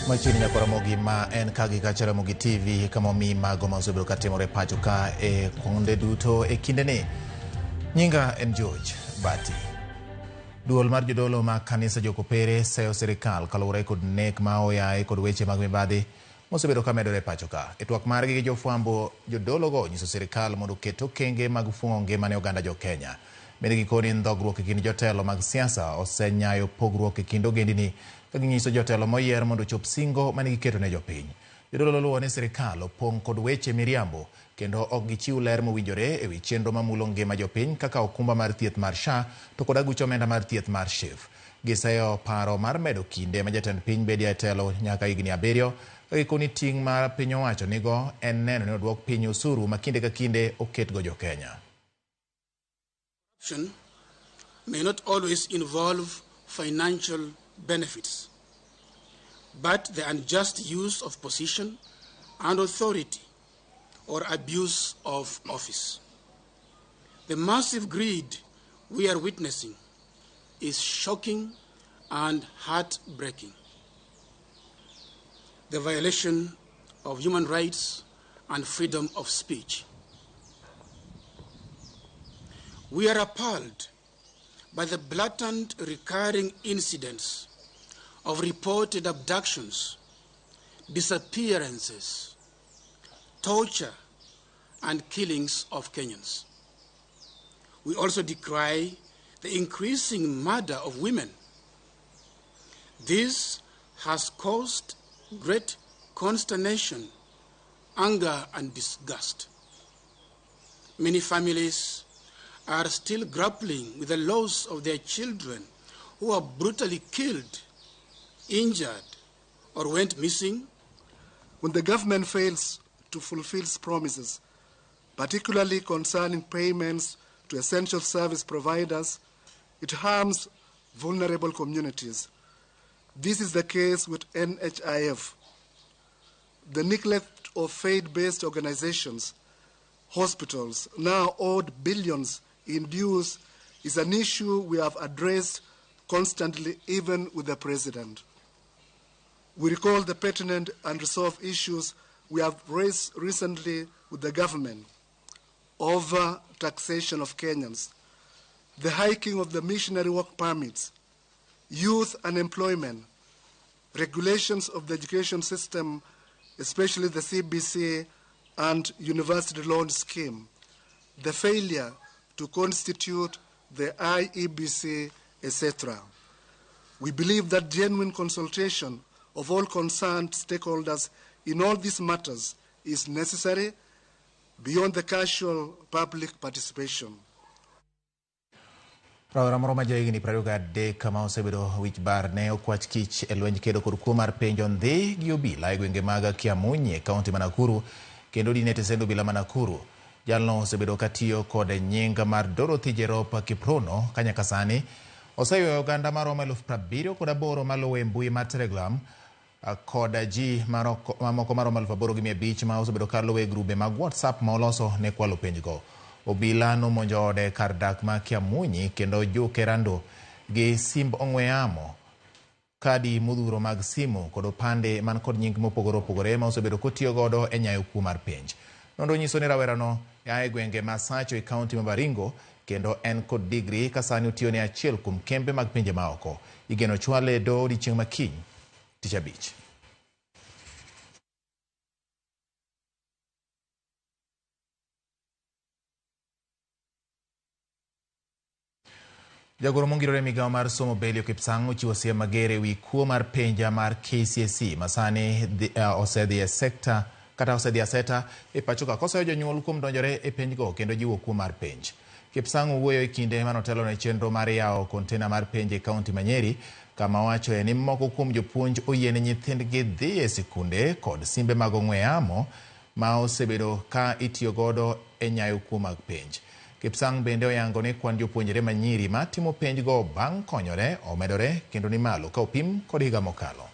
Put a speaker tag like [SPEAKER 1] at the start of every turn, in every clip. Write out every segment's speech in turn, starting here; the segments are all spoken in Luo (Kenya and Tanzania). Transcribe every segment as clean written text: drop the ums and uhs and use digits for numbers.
[SPEAKER 1] Machini na Karamogi ma en kagi kachara Mogi TV kama mi mago ma osebedo katimore pacho ka e kuonde duto e kindeni. Nyinga en George Bati. Duol mar jodolo ma kanisa jokopere seyo sirikal kaluwore kod nek ma oyaye kod weche mag mibadhi mosebedo ka medore pacho ka. E twak margi gi jofwambo, jodolo go nyiso sirikal mondo oket okenge mag fuong'o ngimane oganda jo Kenya. Bende gikoni ndhogruok e kind jotelo mag siasa osenyayo pogruok e kind ogendini ka ginyiso jotelo moyier mondo ochop singo mane giketo ne jopiny. Jodolo luwo ni sirikal opong' kod weche miriambo kendo ok gichiw ler mowinjore e wi chenro mamulo ngima jopiny kaka okumba mar thieth mar SHA to kod aguch omenda mar thieth mar SHIF. Giseyo paro mar medo kinde ma jatend piny bedie e telo nyaka higni 7 ka gikoni ting' mar piny owacho nigo en neno ni odwok piny osuru ma kinde ka kinde oketgo jo Kenya.
[SPEAKER 2] Corruption may not always involve financial benefits, but the unjust use of position and authority or abuse of office. The massive greed we are witnessing is shocking and heartbreaking. The violation of human rights and freedom of speech. We are appalled by the blatant recurring incidents of reported abductions, disappearances, torture, and killings of Kenyans. We also decry the increasing murder of women. This has caused great consternation, anger, and disgust. Many families are still grappling with the loss of their children who are brutally killed, injured, or went missing.
[SPEAKER 3] When the government fails to fulfill its promises, particularly concerning payments to essential service providers, it harms vulnerable communities. This is the case with NHIF. The neglect of faith-based organizations, hospitals, now owed billions in dues, is an issue we have addressed constantly, even with the President. We recall the pertinent and resolved issues we have raised recently with the government over taxation of Kenyans, the hiking of the missionary work permits, youth unemployment, regulations of the education system, especially the CBC and university loan scheme, the failure to constitute the IEBC, etc. We believe that genuine consultation of all concerned stakeholders in all these matters is necessary beyond the casual public participation.
[SPEAKER 1] Rawera moro ma jahigni 23 kama osebedo wich bar ne okwach kich e lwenj kedo kod kuo mar penjo ndhi gi obila e gwenge mag Kiamunyi e kaunti ma Nakuru kendo dine tesend obila ma Nakuru. Jalno osebedo katiyo kod nying mar Dorothy Jerop Kiprono ka nyaka sani oseyuayo oganda maromo 78,000 maluwe mbui mar Telegram kod ji mamoko maromo 8,500 ma osebedo kaluwe e grube mag WhatsApp ma oloso ne kwalo penjgo. Obila nomonjo ode kar dak ma Kiamunyi kendo jokerando gi simb ong'we yamo, kadi modhuro mag simu kod opande man kod nying mopogore opogore ma osebedo kotiyo godo e nyayo kuo mar penj. Nonro nyiso ni rawerano yae gwenge ma Sacho e kaunti ma Baringo kendo en kod digri ka sani otiyo ne achiel kuom kembe mag pinje maoko. Igeno chwale do odiechieng' makiny Tich Abich. Jagoro mongirore migawo mar somo Belio Kipsang ochiwo siem mager e wi kuo mar penja mar KCSE masani osedhi aseta e pacho ka koseyo jonyuol kuom donjore e penjgo kendo jiwo kuo mar penj. Kipsang owuoyo e kinde manotelo ne chenro mar yawo kontena mar penj e kaunti ma Nyeri kama wacho ni moko kuom jopuonj oyiene nyithindgi dhi e sikunde kod simbe mag ong'we yamo ma osebedo ka itiyo godo e nyayo kuo mag penj. Kipsang bende oyango ni kwan jopuonjre ma nyiri ma timo penjgo bang' konyore omedore kendo ni malo ka opim kod higa mokalo.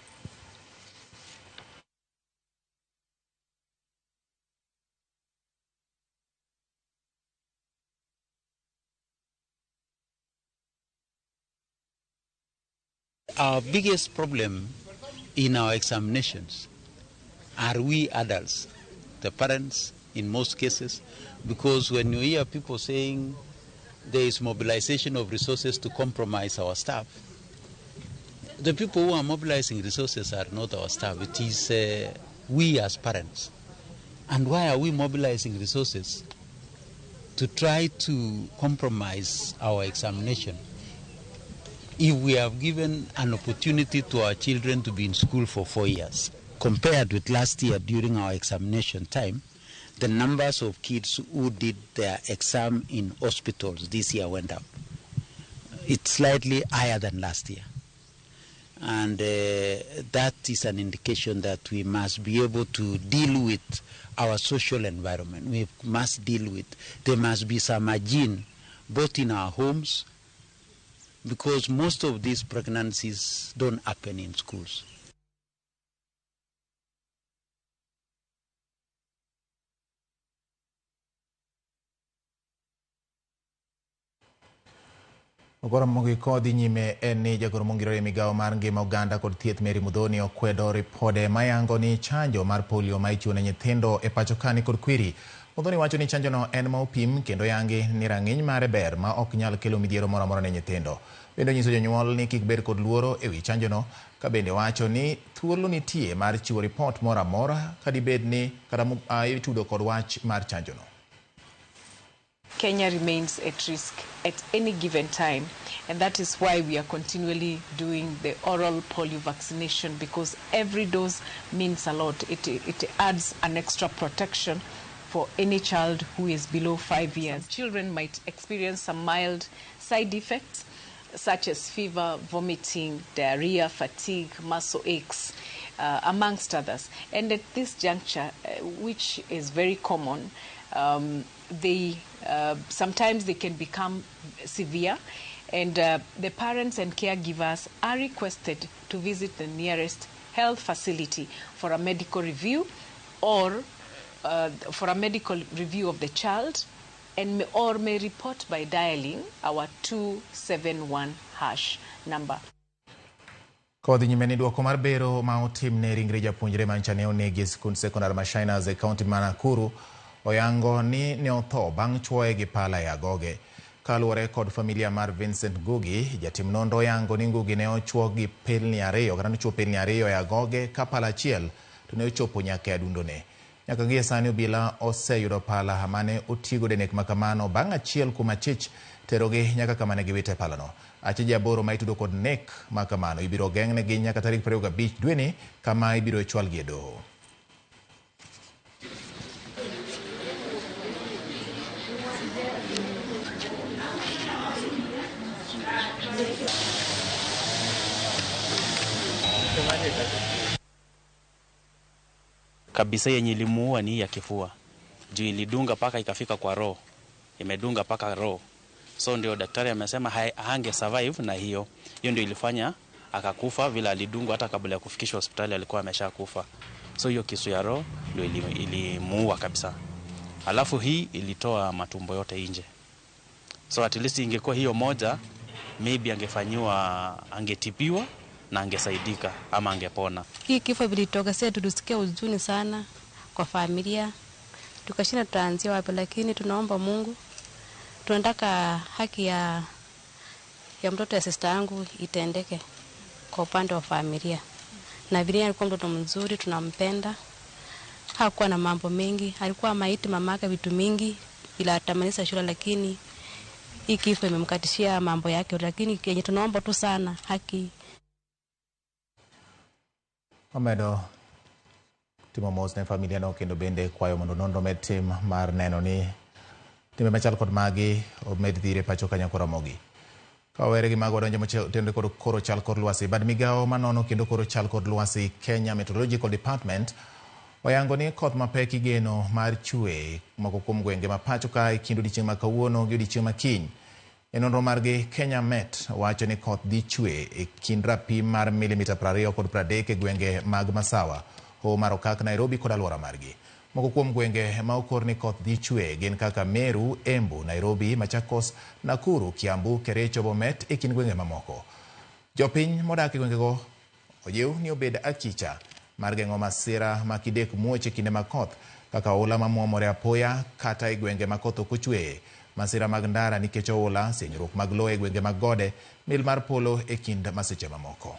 [SPEAKER 4] Our biggest problem in our examinations, are we adults, the parents in most cases? Because when you hear people saying there is mobilization of resources to compromise our staff, the people who are mobilizing resources are not our staff. It is we as parents. And why are we mobilizing resources? To try to compromise our examination. If we have given an opportunity to our children to be in school for 4 years, compared with last year during our examination time, the numbers of kids who did their exam in hospitals this year went up. It's slightly higher than last year. And that is an indication that we must be able to deal with our social environment. We must deal with, there must be some hygiene, both in our homes, because most of these pregnancies don't happen in schools.
[SPEAKER 1] Ogora mogi kodi nyime eni jagoro mongirore migao mar ngima oganda kod thieth Mary Muthoni okwedo ripode mayango ni chanjo mar polio ma ichiwo ne nyithindo e pacho kani kod kwiri. Muthoni wacho ni chanjo no en ma opim kendo yangi ni rang'iny mare ber ma ok nyal kelo midhiero moro amora ne nyithindo. Bende nyiso jonyuol ni kik bed kod luoro e wi chanjo no, ka bende wacho ni thuolo nitie mar chiwo ripot moro amora ka dibed ni kata itudo kod wach mar chanjo no.
[SPEAKER 5] Kenya remains at risk at any given time, and that is why we are continually doing the oral polio vaccination, because every dose means a lot. It adds an extra protection for any child who is below 5 years. Children might experience some mild side effects such as fever, vomiting, diarrhea, fatigue, muscle aches, amongst others. And at this juncture, which is very common, sometimes they can become severe, and the parents and caregivers are requested to visit the nearest health facility for a medical review or for a medical review of the child, and may report by dialing our 271 hash number.
[SPEAKER 1] Kodhi nyime ni duoko mar bero ma otim ne ringre japuonjre mancha ne onegi skund sekondar ma Shainas e kaunti ma Nakuru oyango ni ne otho bang' chuoye gi pala e agoge. Kaluwore kod familia mar Vincent Ngugi, jatim nonro oyango ni Ngugi ne ochuo gi pelni ariyo kata nochuo pelni ariyo e agoge ka pala achiel to ne ochopo nyaka e adundone. Nyaka gie sani obila oseyudo pala mane otigo e nek makamano bang' achiel kuom achich terogi nyaka kama ne giwite palano. Achije aboro ma itudo kod nek makamano ibiro geng'negi nyaka tarik 25 dwe ni kama ibiro chwalgi e doho.
[SPEAKER 6] Kabisa yenye ilimuua ni ya kifua. Juu ilidunga paka ikafika kwa roho. Imedunga paka roho. So ndio daktari amesema hange survive na hiyo. Hiyo ndio ilifanya akakufa vile alidungwa, hata kabla ya kufikishwa hospitali alikuwa ameshakufa. So hiyo kisu ya roho ndio ilimuua kabisa. Alafu hii ilitoa matumbo yote nje. So at least ingekuwa hiyo moja, maybe angetibiwa na angesaidika ama angepona.
[SPEAKER 7] Hii kifo vilitoka sasa, tusikia huzuni sana kwa familia. Tukashinda tutaanzia wapi, lakini tunaomba Mungu. Tunataka haki ya mtoto ya sister yangu itendeke kwa upande wa familia. Na vile alikuwa mtoto mzuri, tunampenda. Hakuwa na mambo mengi, alikuwa maiti mamaka vitu mingi bila atamanisa shule, lakini hii kifo imemkatishia mambo yake, lakini kenye tunaomba tu sana haki.
[SPEAKER 1] Omedo timo mos ne familia no kendo bende kwayo mondo nonro med tim mar neno ni timbe machal kod magi omed dhire pacho kanyakora mogi. Kawere gi mago donjo motende kod koro chal kod lwasi. Bad migao manono kendo koro chal kod lwasi Kenya Meteorological Department oyango ni koth mapek igeno mar chwe moko kuom gwenge ma pacho ka kind odiechieng' ma kawuono gi odiechieng' ma kiny. E nonro margi Kenya Met wacho ni koth dhi chwe e kind rapim mar milimita 20 kod 30 e gwenge mag Masawa, Hoho mar Okak, Nairobi kod alwora margi. Moko kuom gwenge ma okor ni koth dhi chwe gin kaka Meru, Embu, Nairobi, Machakos, Nakuru, Kiambu, Kericho, Bomet e kind gwenge mamoko. Jopiny modak e gwengego Ojiw ni obed achicha mar geng'o masira ma kidek muoche kinde makoth kaka oula mamuomore apoya kata e gwenge makoth ok ochweye, masira mag ndara nikech oula, senyruok mag lowo e gwenge mag gode, mil mar polo e kind masiche mamoko.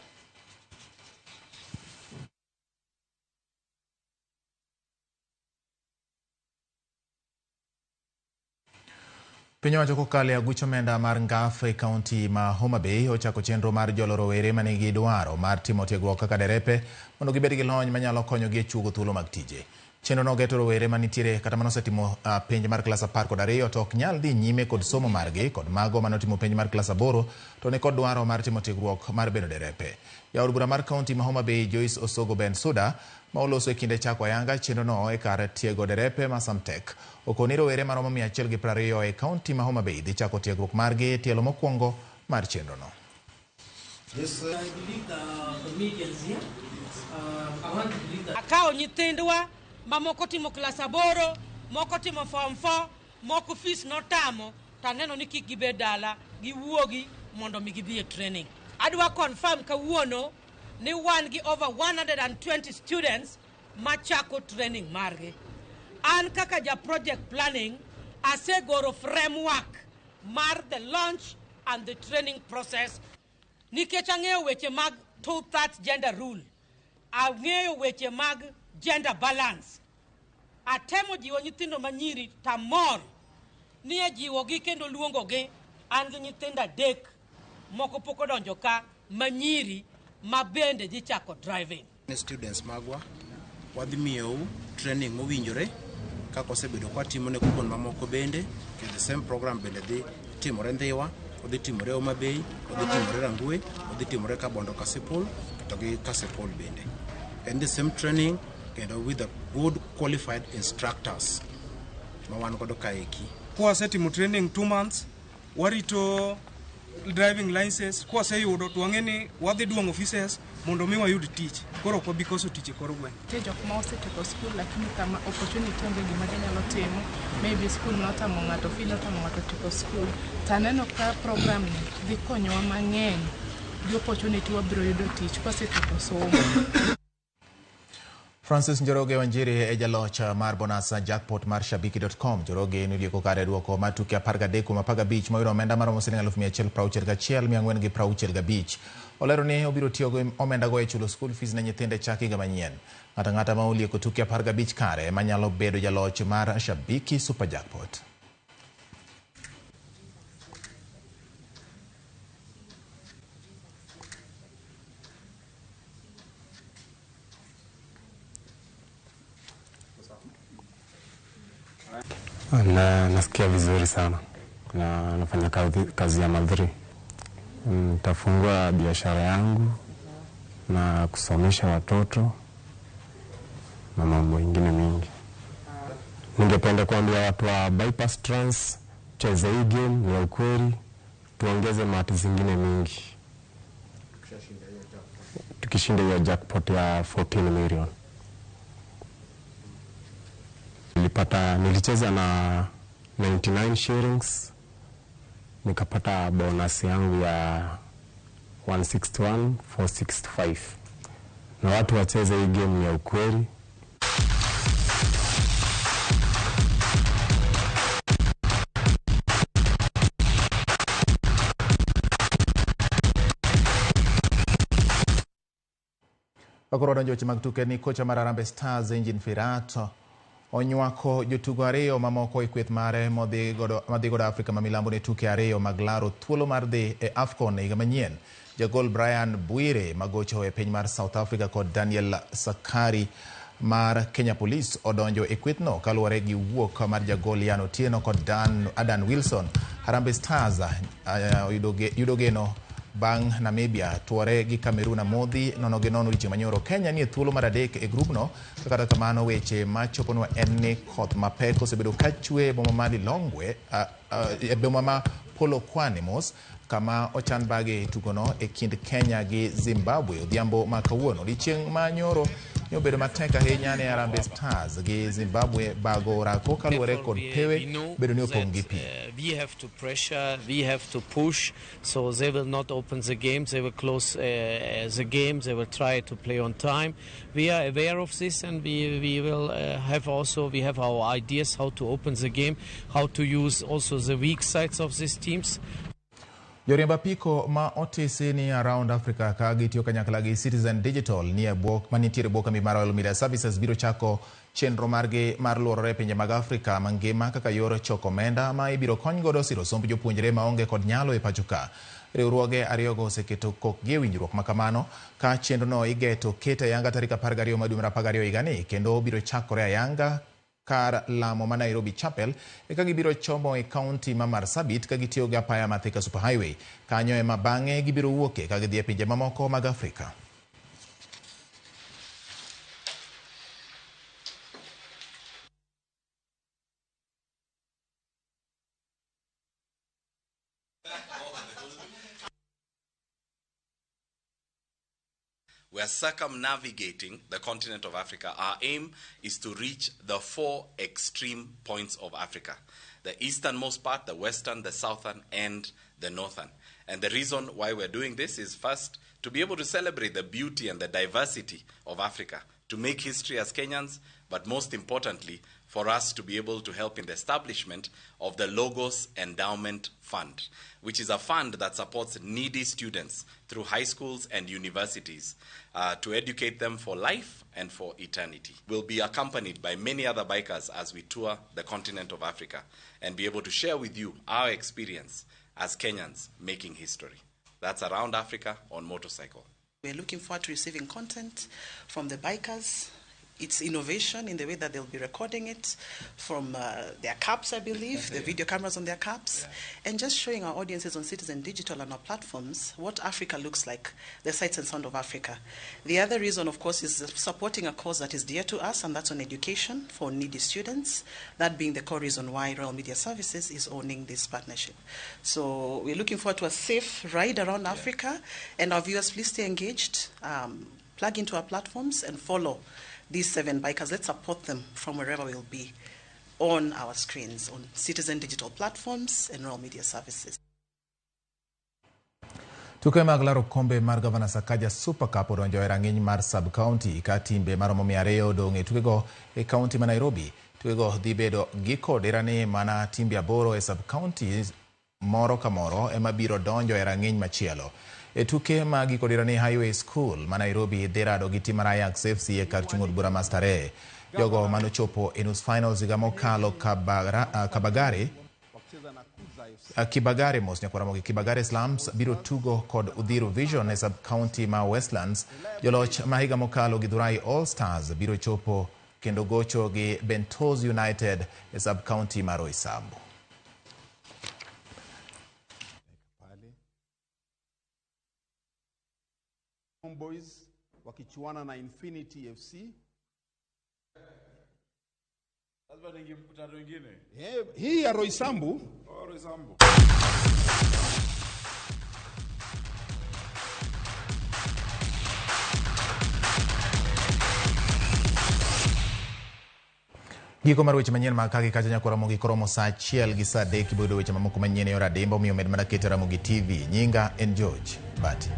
[SPEAKER 1] Piny owacho kokalo aguch omenda mar ngaf e kaunti ma Homa Bay ochako chenro mar jolo rowere manigi dwaro mar timo tiegruok kaka derepe mondo gibed gi lony manyalo konyogi e chugo thuolo mag tije. Chenro no geto rowere manitiere kata manosetimo penj mar klas 12 to ok nyal dhi nyime kod somo margi kod mago manotimo penj mar klas 8 to ne kod dwaro mar timo tiegruok mar bedo derepe. Jaod bura mar kaunti ma Homa Bay Joyce Osogo Bensuda ma oloso e kinde chako ayanga chenro no e kar tiego derepe ma Samtek. Okoni rowere maromo 120 e kaunti ma Homa Bay dhi chako tiegruok margi e tielo mokwongo mar chenro no.
[SPEAKER 8] Akawo nyithindwa mamoko timo klas 8, moko timo form 4, moko fees notamo, taneno ni kik gibed dala, giwuogi mondo mi gidhi e training. Adwa confirm kawuono ni wan gi over 120 students machako training margi. An kaka ja project planning asegoro framework mar the launch and the training process. Nikech ang'eyo weche mag 2/3 gender rule, ang'eyo weche mag gender balance. Atemo jiwo nyithindo manyiri tamor ni jiwogi kendo luongogi. An gi nyithindo 3 moko pok odonjo ka manyiri ma bende dhi chako driving.
[SPEAKER 9] Students magwa wadhi miyou training mowinjore kako osebedo kwa timo ne kuon mamoko bende the same program bende dhi timore Ndhiwa, odhi timore Homa Bay, odhi timore Rangwe, odhi timore Kabondo Kasipul to gi Kasipul bende. And the same training kendo with the good qualified instructors ma wan godo kaeki.
[SPEAKER 10] Kwa setimo training 2 months warito driving license kwa sayudo to ng'eni wadhi duong offices mondo mi wayud tich. Koro ko because tich koro gwen.
[SPEAKER 11] Jok ma osetiko school lakini kama opportunity onge gima ginyalo timo, maybe school notamo ng'ato fee notamo ng'ato tiko school. Taneno ka program ni dhi konyowa mang'eny. Di opportunity wabiro yudo tich kosetiko somo.
[SPEAKER 1] Francis Njoroge Wanjiri e jalocha mar bonasa jackpot mar shabiki.com. Njoroge nilieko kare duoko matuke 13 moyudo omenda maromo Sh161,465. Olero ni obiro tiyo go omenda go e chulo school fees ne nyithinde chak higa manyien. Ng'ata ma olieko tuke 15 kare manyalo bedo jaloch mar Shabiki Super Jackpot.
[SPEAKER 12] Nasikia vizuri sana na nafanya kazi ya madhuri. Nitafungua biashara yangu na kusomesha watoto na mambo mengine mingi. Ningependa kuambia watu wa Bypass Trans cheze hii game ya ukweli, tuongeze mati zingine mingi. Tukishinda hiyo jackpot ya 14 million. Nilicheza na 99 shillings, nikapata bonus yangu ya 161,465. Na watu wacheze hii game ya ukweli.
[SPEAKER 1] Wakoro donjo weche mag tuke ni kocha mar Harambee Stars Engin Firat onywako jotugo 2 mamoko e kweth mare madhi godo Afrika ma milambo ne tuke 2 mag laro thuolo mar dhi e AFCON higa manyien. Jagol Brian Bwire magocho e piny mar South Africa kod Daniel Sakari mar Kenya Police odonjo e kwethno kaluwore gi wuok mar jagol Ian Otieno kod Adan Wilson. Harambee Stars yudo geno bang' Namibia tuore gi Cameroon modhi nono richo manyoro. Kenya ni thuolo mar 3 e grupno, kata kamano weche machoponwa en ni koth mapek osebedo ka chwe boma ma Lilongwe e boma ma Polokwane mos kama ochan bage tugono e kind Kenya gi Zimbabwe odhiambo ma kawuono. Dichieng' ma nyoro obedo matek ahinya ne Harambee Stars gi Zimbabwe bago rako kaluwore kod pewe bedo ni opong' gi pi.
[SPEAKER 13] We have to pressure, we have to push, so they will not open the games, they will close the games, they will try to play on time. We are aware of this, and we will have our ideas how to open the game, how to use also the weak sides of these teams.
[SPEAKER 1] Joriemb apiko ma otisi ni around Africa ka gitiyo kanyakla gi Citizen Digital ni e bwok manitiere bwok kambi mar Royal Media Services biro chako chenro margi mar luorore pinje mag Afrika mangima kaka yor choko omenda ma ibiro kony godo siro somb jopuonjre maonge kod nyalo e pacho ka. Riwruoge ariyogo oseketo kokgi e winjruok makamano ka chenrono igeto kete ayanga tarik 12 dwe mar 12 higani kendo biro chakore ayanga kar lamo ma Nairobi Chapel eka gibiro chomo e kaunti ma Marsabit ka gitiyo gi apaya ma Thika Superhighway. Kanyo ema bang'e gibiro wuoke ka gidhi e pinje mamoko mag Afrika.
[SPEAKER 14] We are circumnavigating the continent of Africa. Our aim is to reach the 4 extreme points of Africa: the easternmost part, the western, the southern, and the northern. And the reason why we're doing this is first to be able to celebrate the beauty and the diversity of Africa, to make history as Kenyans, but most importantly, for us to be able to help in the establishment of the Logos Endowment Fund, which is a fund that supports needy students through high schools and universities to educate them for life and for eternity. We'll be accompanied by many other bikers as we tour the continent of Africa and be able to share with you our experience as Kenyans making history. That's Around Africa on Motorcycle.
[SPEAKER 15] We're looking forward to receiving content from the bikers. It's innovation in the way that they'll be recording it from their caps, I believe, the video cameras on their caps, and just showing our audiences on Citizen Digital and our platforms what Africa looks like, the sights and sound of Africa. The other reason, of course, is supporting a cause that is dear to us, and that's on education for needy students, that being the core reason why Royal Media Services is owning this partnership. So we're looking forward to a safe ride around Africa, and our viewers, please stay engaged, plug into our platforms and follow these 7 bikers. Let's support them from wherever we'll be on our screens, on Citizen Digital platforms and Royal Media Services.
[SPEAKER 1] Tuke mag laro kombe mar Gavana Sakaja Super Cup odonjo e rang'iny mar sub-county ka timbe maromo 200 odong' e tukego e kaunti ma Nairobi. Tukego dhi bedo giko dirani mana timbe 8 e sub-county moro ka moro ema biro donjo e rang'iny machielo. E tuke ma giko dirani Highway School ma Nairobi dhi rado gi tim mar Ajax FC e kar chung'od bura ma Starehe. Jogo manochopo e nus finals higa mokalo Kibagare Slums biro tugo kod Udhiro Vision e sub-county ma Westlands. Joloch ma higa mokalo Githurai All Stars biro chopo kendo gocho gi Bentos United e sub-county ma Roysambu.
[SPEAKER 16] Boys wakichuana na Infinity FC. Lazima ninge mkutano mwingine. Hii ya Roysambu. Roysambu.
[SPEAKER 1] Giko mar weche manyien mag kagi kacha nyakora mogi koromo saa 1 gi saa 3 kibodo weche mamoko manyien e ora dembo miyo med mana ketera mogi TV. Nyinga en George Bati.